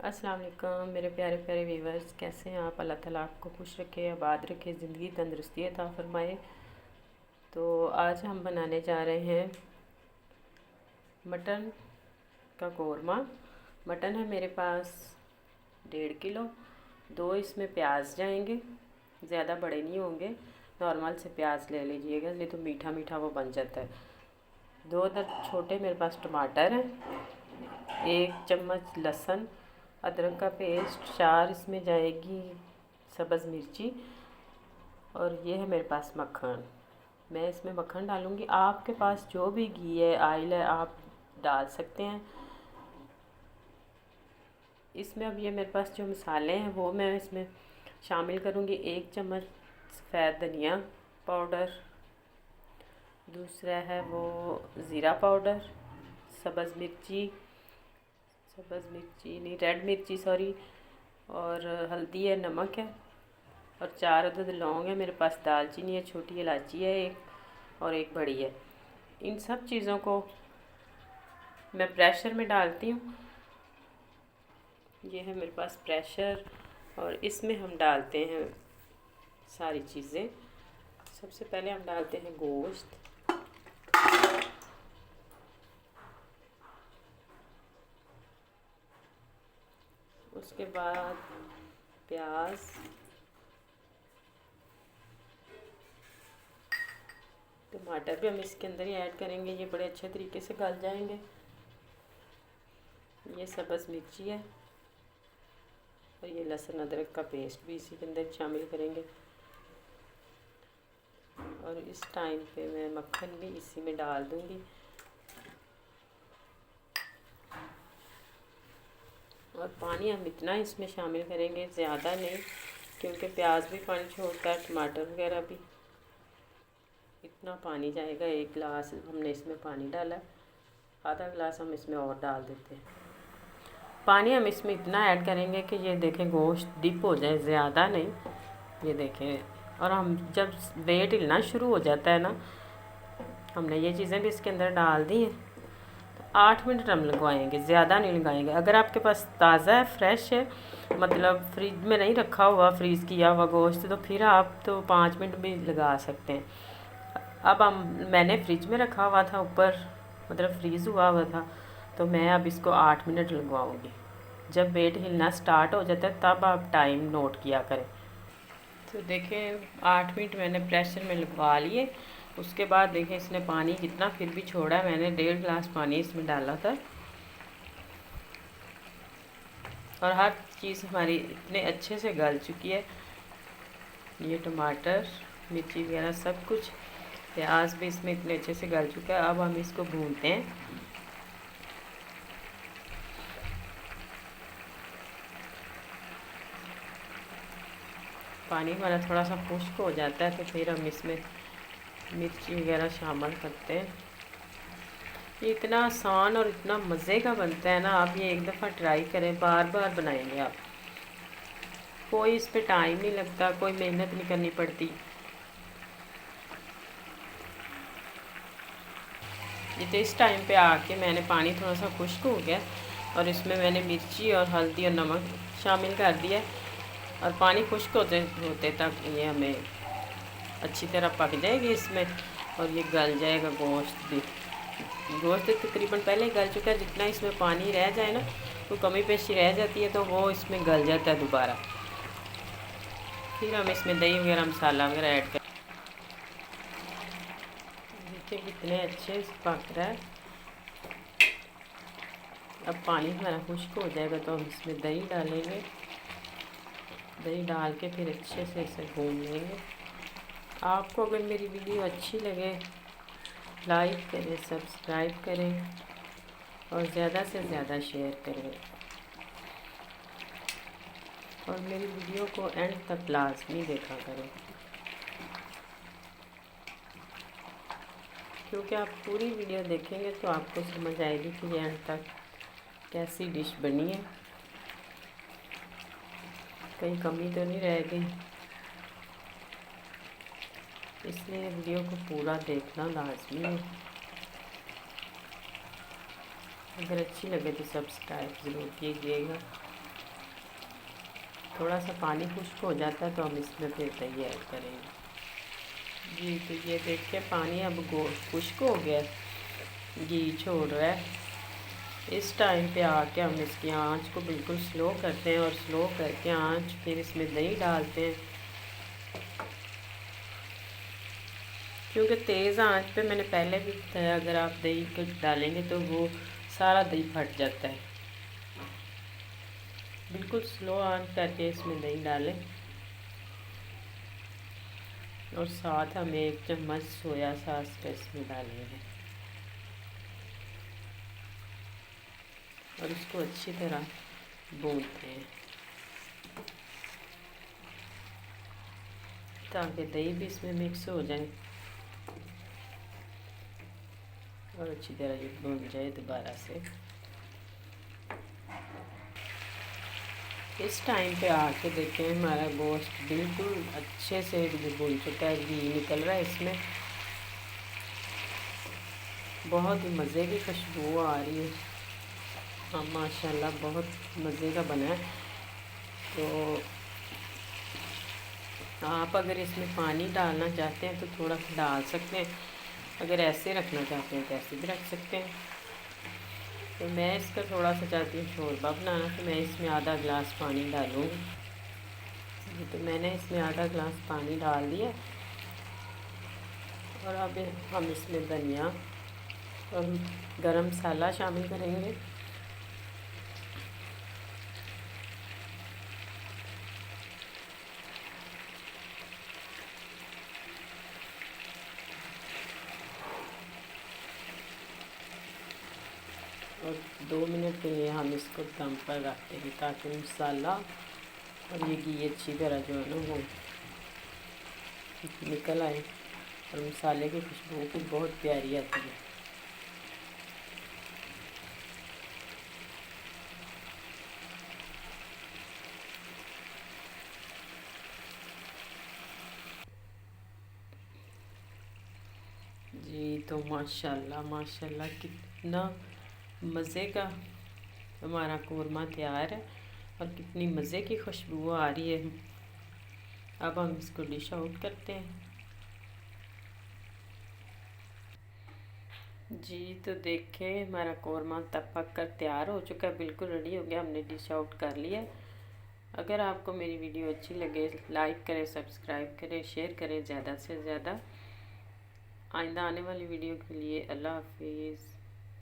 अस्सलाम वालेकुम मेरे प्यारे प्यारे व्यूवर्स, कैसे हैं आप। अल्लाह ताला आपको खुश रखे, आबाद रखे, ज़िंदगी तंदुरुस्ती अता फरमाए। तो आज हम बनाने जा रहे हैं मटन का कौरमा। मटन है मेरे पास 1.5 किलो। 2 इसमें प्याज जाएंगे, ज़्यादा बड़े नहीं होंगे, नॉर्मल से प्याज ले लीजिएगा, नहीं तो मीठा मीठा वो बन जाता है। 2 छोटे मेरे पास टमाटर हैं, 1 चम्मच लहसुन अदरक का पेस्ट, 4 इसमें जाएगी सब्ज़ मिर्ची, और ये है मेरे पास मक्खन। मैं इसमें मक्खन डालूँगी, आपके पास जो भी घी है ऑयल है आप डाल सकते हैं इसमें। अब ये मेरे पास जो मसाले हैं वो मैं इसमें शामिल करूँगी। 1 चम्मच सफ़ेद धनिया पाउडर, दूसरा है वो ज़ीरा पाउडर, सब्ज़ मिर्ची नहीं, रेड मिर्ची सॉरी, और हल्दी है, नमक है, और 4 अदद लौंग है मेरे पास, दालचीनी है, छोटी इलायची है एक, और एक बड़ी है। इन सब चीज़ों को मैं प्रेशर में डालती हूँ। ये है मेरे पास प्रेशर, और इसमें हम डालते हैं सारी चीज़ें। सबसे पहले हम डालते हैं गोश्त, उसके बाद प्याज, टमाटर भी हम इसके अंदर ही ऐड करेंगे, ये बड़े अच्छे तरीके से गल जाएंगे। ये सब्ज़ मिर्ची है, और ये लहसुन अदरक का पेस्ट भी इसी के अंदर शामिल करेंगे। और इस टाइम पे मैं मक्खन भी इसी में डाल दूंगी। और पानी हम इतना इसमें शामिल करेंगे, ज़्यादा नहीं, क्योंकि प्याज भी पानी छोड़ता है, टमाटर वगैरह भी। इतना पानी जाएगा, 1 गिलास हमने इसमें पानी डाला, आधा गिलास हम इसमें और डाल देते हैं। पानी हम इसमें इतना ऐड करेंगे कि ये देखें गोश्त डिप हो जाए, ज़्यादा नहीं, ये देखें। और हम जब वेट हिलना शुरू हो जाता है ना, हमने ये चीज़ें भी इसके अंदर डाल दी हैं, तो 8 मिनट हम लगवाएंगे, ज़्यादा नहीं लगाएंगे। अगर आपके पास ताज़ा है, फ्रेश है, मतलब फ्रिज में नहीं रखा हुआ, फ्रीज़ किया हुआ गोश्त, तो फिर आप तो 5 मिनट भी लगा सकते हैं। अब मैंने फ्रिज में रखा हुआ था ऊपर, मतलब फ्रीज़ हुआ हुआ था, तो मैं अब इसको 8 मिनट लगवाऊंगी। जब वेट हिलना स्टार्ट हो जाता है तब आप टाइम नोट किया करें। तो देखें 8 मिनट मैंने प्रेशर में लगवा लिए। उसके बाद देखें इसने पानी कितना फिर भी छोड़ा है, मैंने 1.5 गिलास पानी इसमें डाला था, और हर चीज़ हमारी इतने अच्छे से गल चुकी है। ये टमाटर मिर्ची वगैरह सब कुछ, प्याज भी इसमें इतने अच्छे से गल चुका है। अब हम इसको भूनते हैं। पानी हमारा थोड़ा सा खुश्क हो जाता है तो फिर हम इसमें मिर्ची वगैरह शामिल करते हैं। ये इतना आसान और इतना मज़े का बनता है ना, आप ये एक दफ़ा ट्राई करें, बार बार बनाएंगे आप। कोई इस पे टाइम नहीं लगता, कोई मेहनत नहीं करनी पड़ती। ये तो इस टाइम पे आके मैंने पानी थोड़ा सा खुश्क हो गया, और इसमें मैंने मिर्ची और हल्दी और नमक शामिल कर दिया, और पानी खुश्क होते होते तक ये हमें अच्छी तरह पक जाएगी इसमें, और ये गल जाएगा गोश्त भी। गोश्त तकरीबन पहले ही गल चुका है, जितना इसमें पानी रह जाए ना, तो कमी पेशी रह जाती है, तो वो इसमें गल जाता है दोबारा। फिर हम इसमें दही वगैरह मसाला वगैरह ऐड कर, देखिए कितने अच्छे से पक रहा है। अब पानी हमारा खुश्क हो जाएगा तो हम इसमें दही डालेंगे, दही डाल के फिर अच्छे से इसे भून लेंगे। आपको अगर मेरी वीडियो अच्छी लगे, लाइक करें, सब्सक्राइब करें, और ज़्यादा से ज़्यादा शेयर करें, और मेरी वीडियो को एंड तक लाजमी देखा करें, क्योंकि आप पूरी वीडियो देखेंगे तो आपको समझ आएगी कि ये एंड तक कैसी डिश बनी है, कहीं कमी तो नहीं रह गई। इसलिए वीडियो को पूरा देखना लाजमी है। अगर अच्छी लगे तो सब्सक्राइब ज़रूर कीजिएगा। थोड़ा सा पानी खुश्क हो जाता है तो हम इसमें फिर दही ऐड करेंगे। जी तो ये देखिए पानी अब खुश्क हो गया, घी छोड़ रहा है। इस टाइम पे आके हम इसकी आंच को बिल्कुल स्लो करते हैं और स्लो करके आंच फिर इसमें दही डालते हैं, क्योंकि तेज़ आंच पे मैंने पहले भी बताया अगर आप दही को डालेंगे तो वो सारा दही फट जाता है। बिल्कुल स्लो आंच करके इसमें दही डालें और साथ हम 1 चम्मच सोया सॉस का इसमें डालेंगे और इसको अच्छी तरह भूनते हैं ताकि दही भी इसमें मिक्स हो जाए और अच्छी तरह ये भून जाए दोबारा से। इस टाइम पे आके देखें हमारा गोश्त बिल्कुल अच्छे से भून चुका है, घी निकल रहा है इसमें, बहुत ही मज़े की खुशबू आ रही है। हाँ माशाल्लाह बहुत मज़े का बना है। तो आप अगर इसमें पानी डालना चाहते हैं तो थोड़ा सा डाल सकते हैं, अगर ऐसे रखना चाहते हैं तो ऐसे भी रख सकते हैं। तो मैं इसका थोड़ा सा चाहती हूँ शोरबा बनाना, तो मैं इसमें आधा गिलास पानी डालूँगी। तो मैंने इसमें आधा गिलास पानी डाल दिया और अब हम इसमें धनिया और गरम मसाला शामिल करेंगे। और 2 मिनट के लिए हम इसको दम पर रख देंगे ताकि मसाला और ये घी अच्छी तरह जो है ना वो निकल आए और मसाले की खुशबू भी बहुत प्यारी आती है। जी तो माशाल्लाह माशाल्लाह कितना मज़े का हमारा कोरमा तैयार है और कितनी मज़े की खुशबू आ रही है। अब हम इसको डिश आउट करते हैं। जी तो देखें हमारा कोरमा तब पक कर तैयार हो चुका है, बिल्कुल रेडी हो गया, हमने डिश आउट कर लिया। अगर आपको मेरी वीडियो अच्छी लगे लाइक करें, सब्सक्राइब करें, शेयर करें ज़्यादा से ज़्यादा। आइंदा आने वाली वीडियो के लिए अल्लाह हाफिज़।